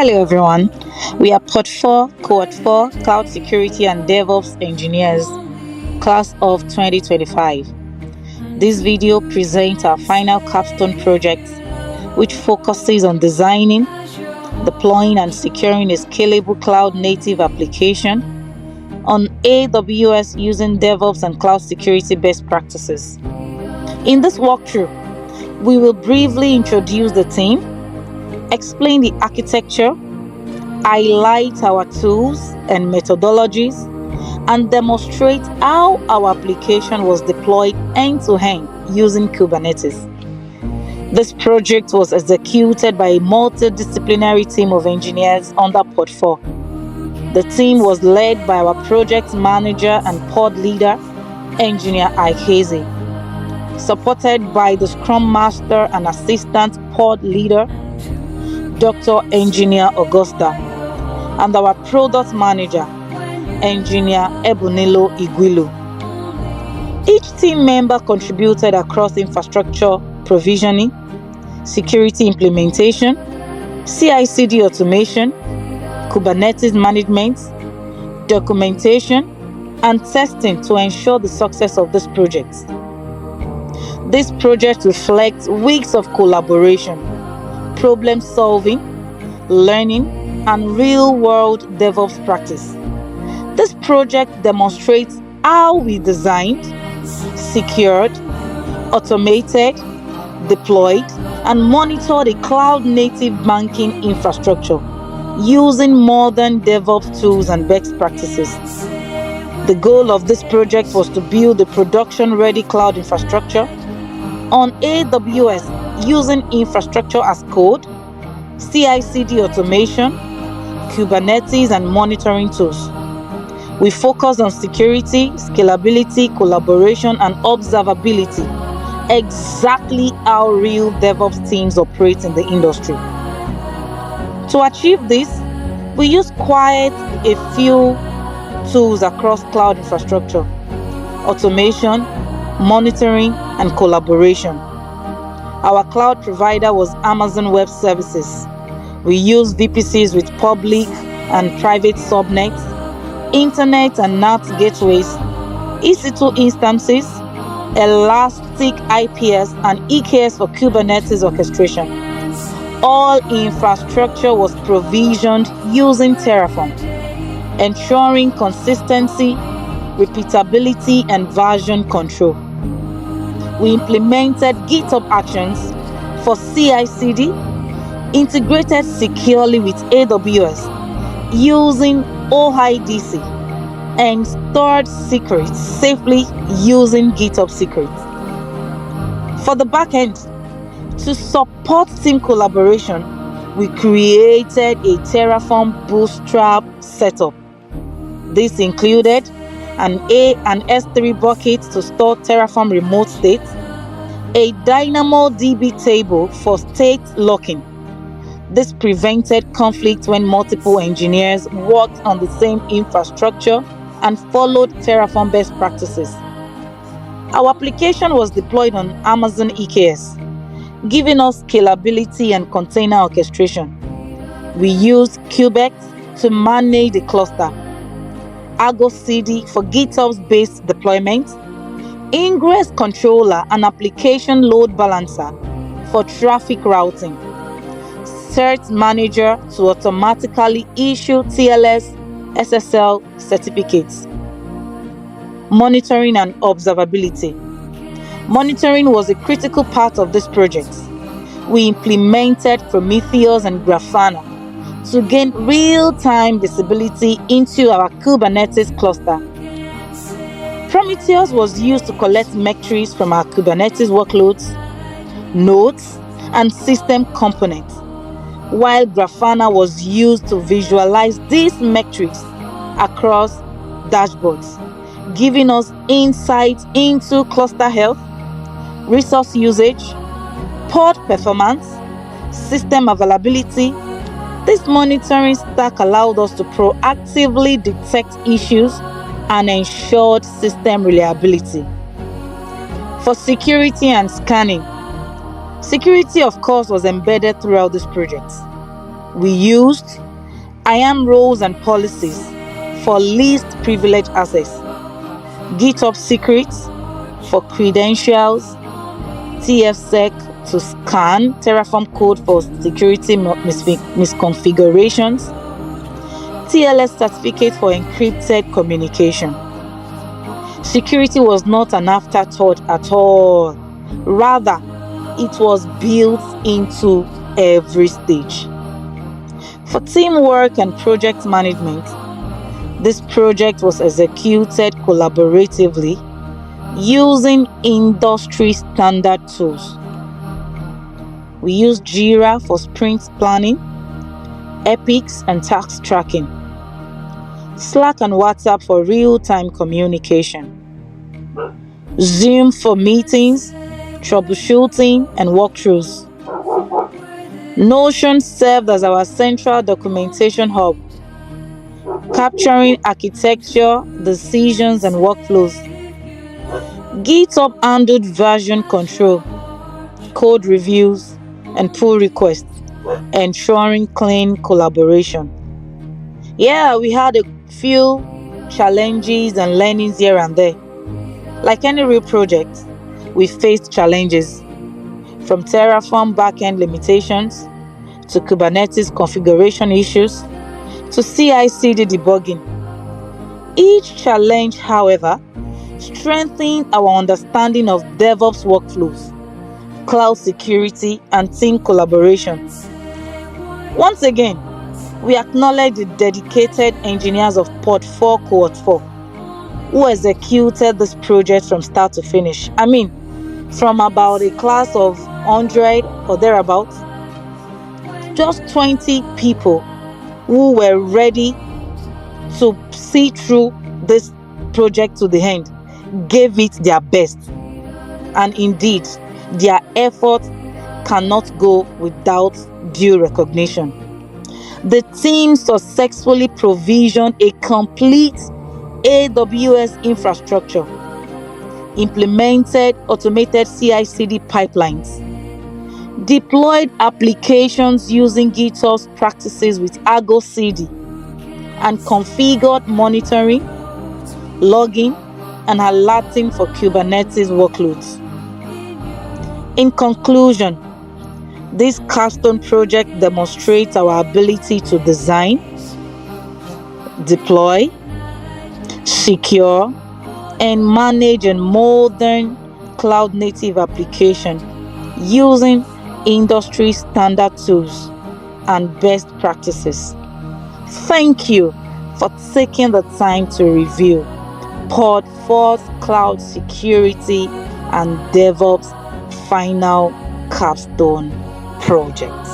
Hello everyone, we are Pod 4, Cohort 4, Cloud Security and DevOps Engineers, Class of 2025. This video presents our final capstone project, which focuses on designing, deploying and securing a scalable cloud-native application on AWS using DevOps and cloud security best practices. In this walkthrough, we will briefly introduce the team, explain the architecture, highlight our tools and methodologies, and demonstrate how our application was deployed end-to-end using Kubernetes. This project was executed by a multidisciplinary team of engineers under Pod 4. The team was led by our project manager and pod leader, Engineer Ikeze, supported by the Scrum Master and Assistant Pod Leader, Dr. Engineer Augusta, and our Product Manager, Engineer Ebunilo Igwilu. Each team member contributed across infrastructure provisioning, security implementation, CI/CD automation, Kubernetes management, documentation, and testing to ensure the success of this project. This project reflects weeks of collaboration, problem solving, learning, and real-world DevOps practice. This project demonstrates how we designed, secured, automated, deployed, and monitored a cloud-native banking infrastructure using modern DevOps tools and best practices. The goal of this project was to build a production-ready cloud infrastructure on AWS using infrastructure as code, CI/CD automation, Kubernetes, and monitoring tools. We focus on security, scalability, collaboration, and observability, exactly how real DevOps teams operate in the industry. To achieve this, we use quite a few tools across cloud infrastructure, automation, monitoring, and collaboration. Our cloud provider was Amazon Web Services. We use VPCs with public and private subnets, internet and NAT gateways, EC2 instances, Elastic IPS, and EKS for Kubernetes orchestration. All infrastructure was provisioned using Terraform, ensuring consistency, repeatability, and version control. We implemented GitHub Actions for CI/CD, integrated securely with AWS using OIDC, and stored secrets safely using GitHub Secrets. For the backend, to support team collaboration, we created a Terraform bootstrap setup. This included an S3 bucket to store Terraform remote state, a DynamoDB table for state locking. This prevented conflict when multiple engineers worked on the same infrastructure and followed Terraform best practices. Our application was deployed on Amazon EKS, giving us scalability and container orchestration. We used Kubex to manage the cluster, Argo CD for GitHub's based deployment, Ingress Controller and Application Load Balancer for traffic routing, Cert Manager to automatically issue TLS SSL certificates. Monitoring and observability. Monitoring was a critical part of this project. We implemented Prometheus and Grafana to gain real-time visibility into our Kubernetes cluster. Prometheus was used to collect metrics from our Kubernetes workloads, nodes, and system components, while Grafana was used to visualize these metrics across dashboards, giving us insights into cluster health, resource usage, pod performance, system availability. This monitoring stack allowed us to proactively detect issues and ensured system reliability. For security and scanning, security, of course, was embedded throughout this project. We used IAM roles and policies for least privilege access, GitHub secrets for credentials, TFSec to scan Terraform code for security misconfigurations, TLS certificate for encrypted communication. Security was not an afterthought at all. Rather, it was built into every stage. For teamwork and project management, this project was executed collaboratively using industry standard tools. We used Jira for sprint planning, Epics and task tracking, Slack and WhatsApp for real-time communication, Zoom for meetings, troubleshooting, and walkthroughs. Notion served as our central documentation hub, capturing architecture, decisions, and workflows. GitHub handled version control, code reviews, and pull requests, ensuring clean collaboration. Yeah, we had a few challenges and learnings here and there. Like any real project, we faced challenges, from Terraform backend limitations to Kubernetes configuration issues to CI/CD debugging. Each challenge, however, strengthened our understanding of DevOps workflows, cloud security, and team collaboration. Once again, we acknowledge the dedicated engineers of Pod 4 Cohort 4 who executed this project from start to finish. I mean, from about a class of 100 or thereabouts, just 20 people who were ready to see through this project to the end gave it their best. And indeed, their effort cannot go without due recognition. The team successfully provisioned a complete AWS infrastructure, implemented automated CI/CD pipelines, deployed applications using GitHub's practices with Argo CD, and configured monitoring, logging, and alerting for Kubernetes workloads. In conclusion, this Capstone project demonstrates our ability to design, deploy, secure, and manage a modern cloud-native application using industry standard tools and best practices. Thank you for taking the time to review Pod 4's Cloud Security and DevOps Final Capstone project.